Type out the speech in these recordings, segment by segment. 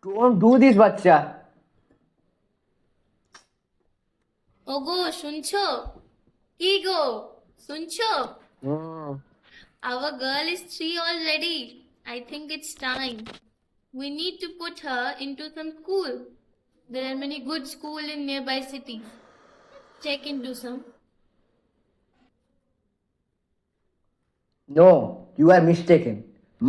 Don't do this, বাচ্চা. ওগো শুনছো? কি গো শুনছো? Our girl is 3 already. I think it's time. We need to put her into some school. There are many good schools in nearby cities. Check into some. No, you are mistaken.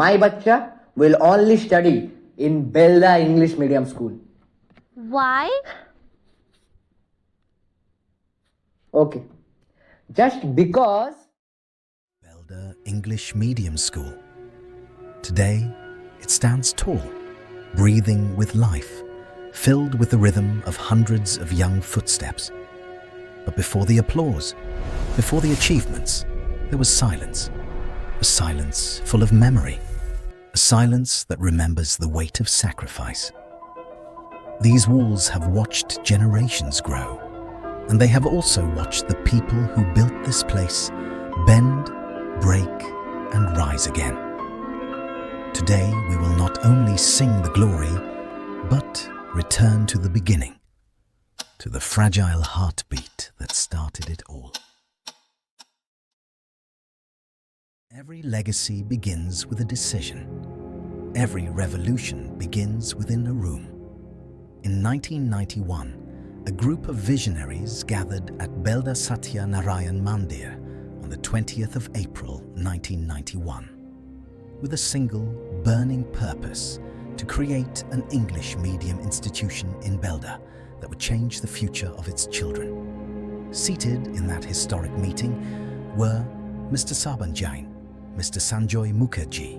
My bachcha will only study in Belda English Medium School. Why? Okay. Just because. Belda English Medium School. Today, it stands tall, breathing with life, filled with the rhythm of hundreds of young footsteps. But before the applause, before the achievements, there was silence. A silence full of memory. A silence that remembers the weight of sacrifice. These walls have watched generations grow, and they have also watched the people who built this place bend, break, and rise again. Today we will not only sing the glory, but return to the beginning, to the fragile heartbeat that started it all. Every legacy begins with a decision. Every revolution begins within a room. In 1991, a group of visionaries gathered at Belda Satya Narayan Mandir on the 20th of April 1991, with a single burning purpose to create an English medium institution in Belda that would change the future of its children. Seated in that historic meeting were Mr. Saban Jain, Mr. Sanjoy Mukherjee,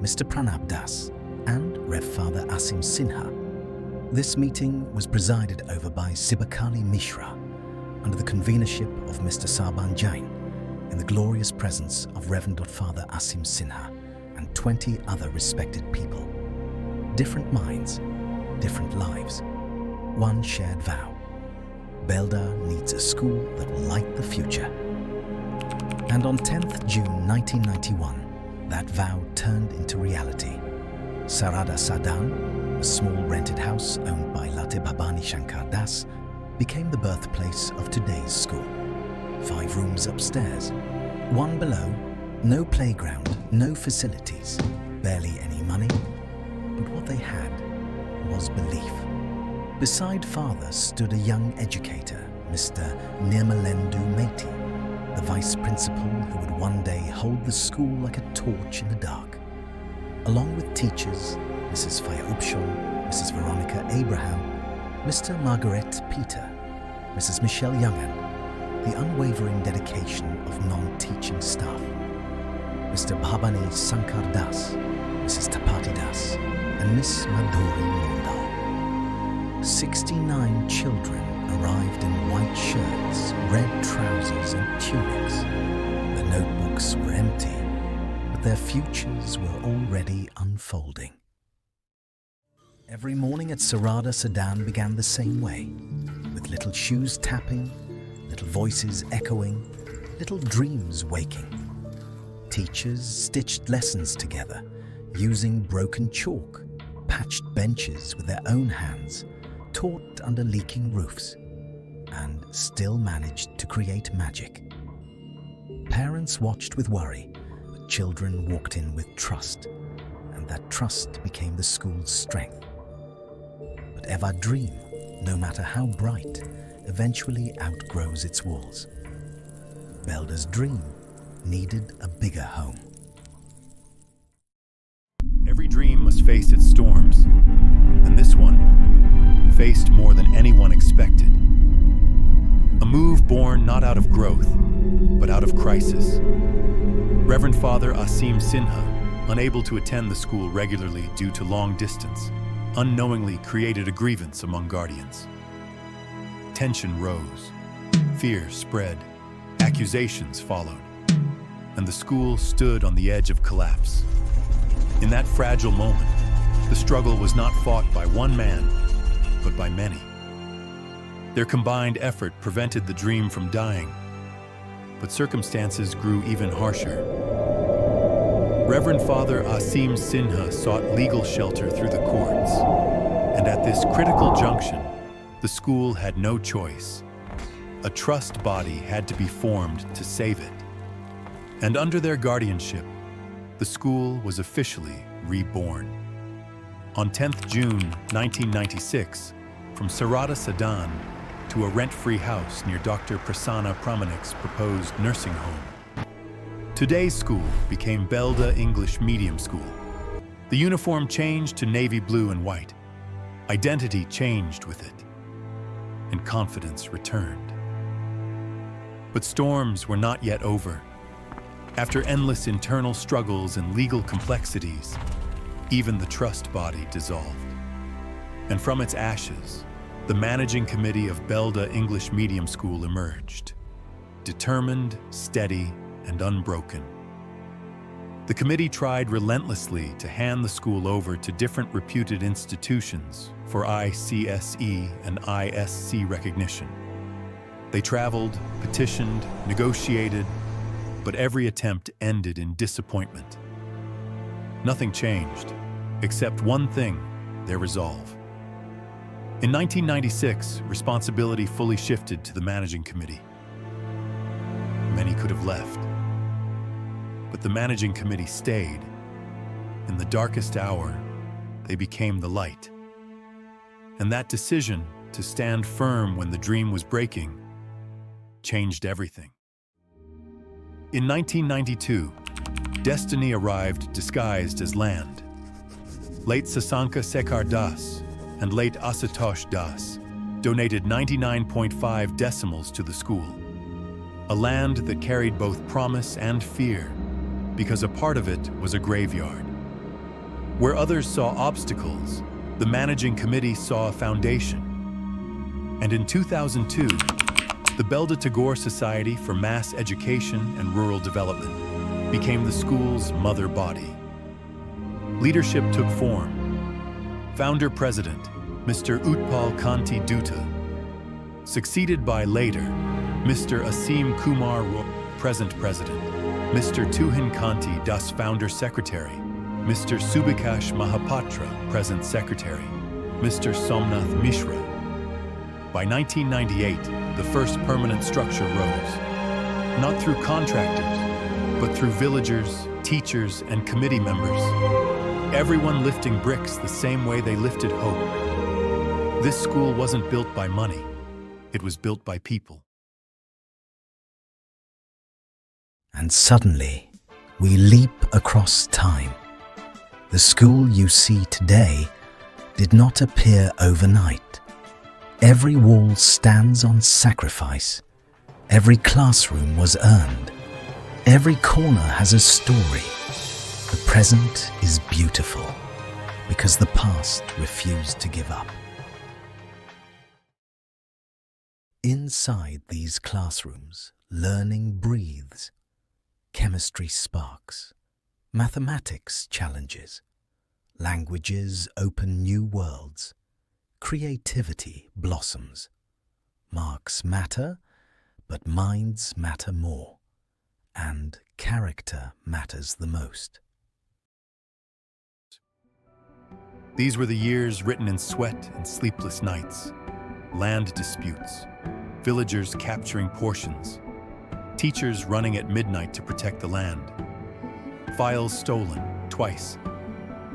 Mr. Pranab Das, and Rev Father Asim Sinha. This meeting was presided over by Sibakali Mishra, under the convenership of Mr. Saban Jain, in the glorious presence of Reverend Father Asim Sinha and 20 other respected people. Different minds, different lives, one shared vow. Belda needs a school that will light the future. And on 10th June 1991, that vow turned into reality. Sarada Sadan, a small rented house owned by Late Bhabani Shankar Das, became the birthplace of today's school. 5 rooms upstairs, 1 below, no playground, no facilities, barely any money, but what they had was belief. Beside Father stood a young educator, Mr. Nirmalendu Meti, the vice principal who would one day hold the school like a torch in the dark. Along with teachers, Mrs. Faya Upshon, Mrs. Veronica Abraham, Mr. Margaret Peter, Mrs. Michelle Youngan, the unwavering dedication of non-teaching staff, Mr. Bhabani Sankar Das, Mrs. Tapati Das, and Miss Madhuri Mondal. 69 children arrived in white shirts, red trousers and tunics. The notebooks were empty, but their futures were already unfolding. Every morning at Sarada Sadan began the same way, with little shoes tapping, little voices echoing, little dreams waking. Teachers stitched lessons together, using broken chalk, patched benches with their own hands, taught under leaking roofs, and still managed to create magic. Parents watched with worry, but children walked in with trust, and that trust became the school's strength. But every dream, no matter how bright, eventually outgrows its walls. Belda's dream needed a bigger home. Every dream must face its storms, and this one faced more than anyone expected. A move born not out of growth, but out of crisis. Reverend Father Asim Sinha, unable to attend the school regularly due to long distance, unknowingly created a grievance among guardians. Tension rose, fear spread, accusations followed, and the school stood on the edge of collapse. In that fragile moment, the struggle was not fought by one man, but by many. Their combined effort prevented the dream from dying, but circumstances grew even harsher. Reverend Father Asim Sinha sought legal shelter through the courts. And at this critical junction, the school had no choice. A trust body had to be formed to save it. And under their guardianship, the school was officially reborn. On 10th June 1996, from Sarada Sadan to a rent-free house near Dr. Prasanna Pramanik's proposed nursing home. Today's school became Belda English Medium School. The uniform changed to navy blue and white. Identity changed with it, and confidence returned. But storms were not yet over. After endless internal struggles and legal complexities, even the trust body dissolved. And from its ashes, the managing committee of Belda English Medium School emerged, determined, steady, and unbroken. The committee tried relentlessly to hand the school over to different reputed institutions for ICSE and ISC recognition. They traveled, petitioned, negotiated, but every attempt ended in disappointment. Nothing changed, except one thing: their resolve. In 1996, responsibility fully shifted to the managing committee. Many could have left, but the managing committee stayed. In the darkest hour, they became the light. And that decision to stand firm when the dream was breaking changed everything. In 1992, destiny arrived disguised as land. Late Sasanka Sekar Das and late Asatosh Das donated 99.5 decimals to the school, a land that carried both promise and fear, because a part of it was a graveyard. Where others saw obstacles, the managing committee saw a foundation. And in 2002, the Belda Tagore Society for Mass Education and Rural Development became the school's mother body. Leadership took form. Founder-president, Mr. Utpal Kanti Dutta, succeeded by later, Mr. Asim Kumar Roy, present president, Mr. Tuhin Kanti Das, founder-secretary, Mr. Subhikash Mahapatra, present secretary, Mr. Somnath Mishra. By 1998, the first permanent structure rose, not through contractors, but through villagers, teachers, and committee members, everyone lifting bricks the same way they lifted hope. This school wasn't built by money, it was built by people. And suddenly, we leap across time. The school you see today did not appear overnight. Every wall stands on sacrifice. Every classroom was earned. Every corner has a story. The present is beautiful because the past refused to give up. Inside these classrooms, learning breathes. Chemistry sparks. Mathematics challenges. Languages open new worlds. Creativity blossoms. Marks matter, but minds matter more. And character matters the most. These were the years written in sweat and sleepless nights, land disputes, villagers capturing portions, teachers running at midnight to protect the land, files stolen twice,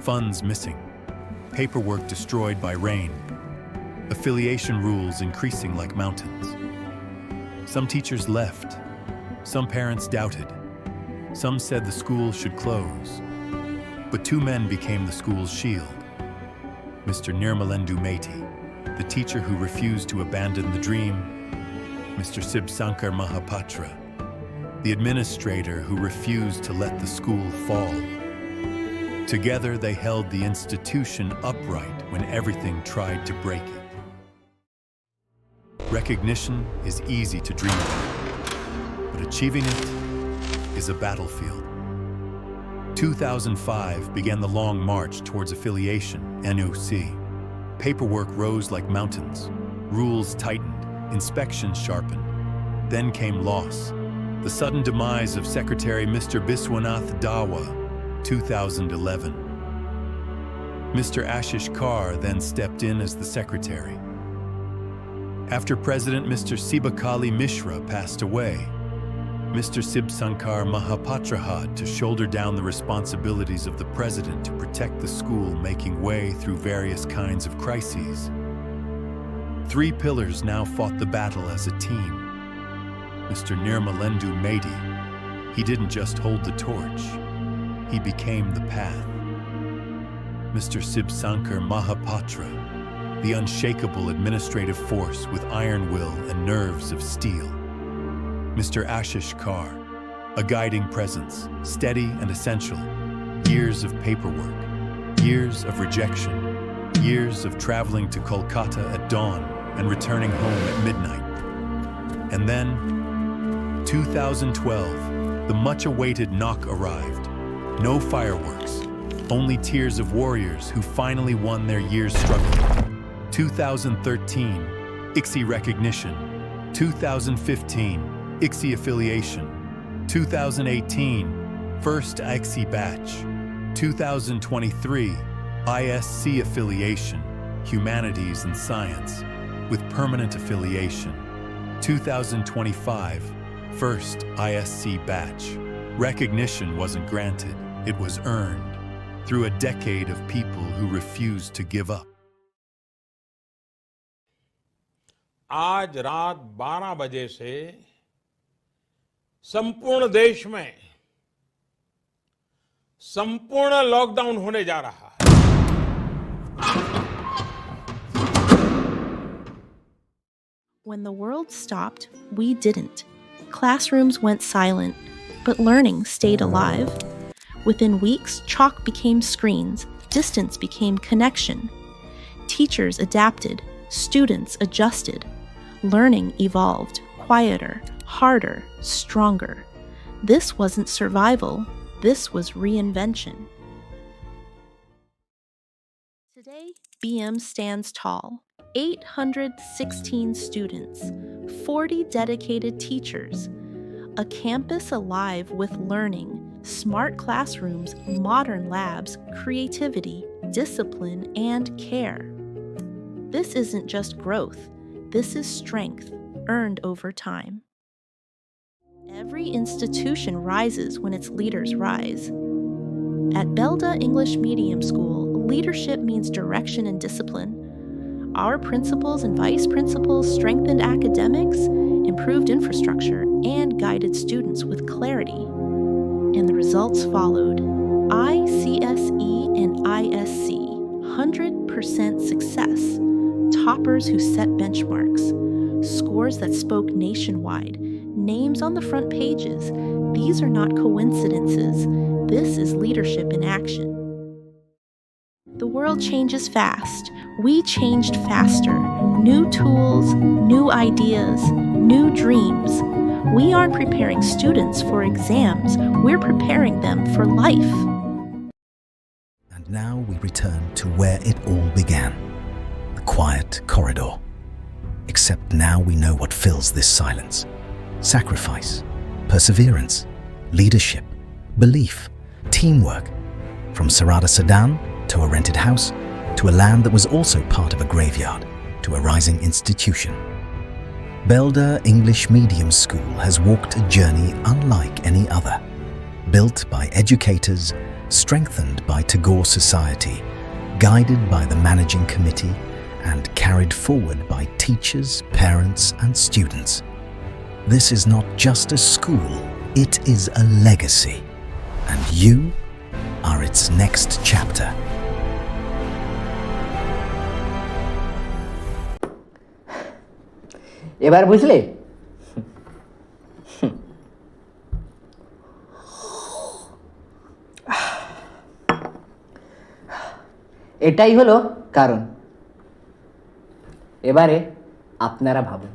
funds missing, paperwork destroyed by rain, affiliation rules increasing like mountains. Some teachers left, some parents doubted, some said the school should close, but two men became the school's shield. Mr. Nirmalendu Meti, the teacher who refused to abandon the dream, Mr. Sibsankar Mahapatra, the administrator who refused to let the school fall. Together they held the institution upright when everything tried to break it. Recognition is easy to dream about, but achieving it is a battlefield. 2005 began the long march towards affiliation, NOC. Paperwork rose like mountains, rules tightened, inspections sharpened. Then came loss, the sudden demise of Secretary Mr. Biswanath Dawa, 2011. Mr. Ashish Kar then stepped in as the secretary. After President Mr. Sibakali Mishra passed away, Mr. Sibsankar Mahapatra had to shoulder down the responsibilities of the president to protect the school, making way through various kinds of crises. 3 pillars now fought the battle as a team. Mr. Nirmalendu Medi, he didn't just hold the torch, he became the path. Mr. Sibsankar Mahapatra, the unshakable administrative force with iron will and nerves of steel. Mr. Ashish Kar, a guiding presence, steady and essential. Years of paperwork, years of rejection, years of traveling to Kolkata at dawn and returning home at midnight. And then, 2012, the much-awaited knock arrived. No fireworks, only tears of warriors who finally won their year's struggle. 2013, ICSI recognition. 2015, ICSI affiliation. 2018, first ICSI batch. 2023, ISC affiliation, humanities and science, with permanent affiliation. 2025, first ISC batch. Recognition wasn't granted, it was earned, through a decade of people who refused to give up. आज रात 12 बजे से संपूर्ण देश में संपूर्ण lockdown होने जा रहा है। When the world stopped, we didn't. Classrooms went silent, but learning stayed alive. Within weeks, chalk became screens, distance became connection. Teachers adapted, students adjusted. Learning evolved, quieter, harder, stronger. This wasn't survival, this was reinvention. Today, BEMS stands tall. 816 students, 40 dedicated teachers, a campus alive with learning, smart classrooms, modern labs, creativity, discipline, and care. This isn't just growth, this is strength earned over time. Every institution rises when its leaders rise. At Belda English Medium School, leadership means direction and discipline. Our principals and vice principals strengthened academics, improved infrastructure, and guided students with clarity. And the results followed. ICSE and ISC, 100% success. Toppers who set benchmarks. Scores that spoke nationwide. Names on the front pages. These are not coincidences. This is leadership in action. The world changes fast. We changed faster. New tools, new ideas, new dreams. We aren't preparing students for exams, we're preparing them for life. And now we return to where it all began, the quiet corridor. Except now we know what fills this silence. Sacrifice, perseverance, leadership, belief, teamwork. From Sarada Sedan to a rented house, to a land that was also part of a graveyard, to a rising institution. Belda English Medium School has walked a journey unlike any other, built by educators, strengthened by Tagore Society, guided by the managing committee, and carried forward by teachers, parents, and students. This is not just a school, it is a legacy, and you are its next chapter. এবার বুঝলে? এটাই হলো কারণ। এবারে আপনারা ভাবুন।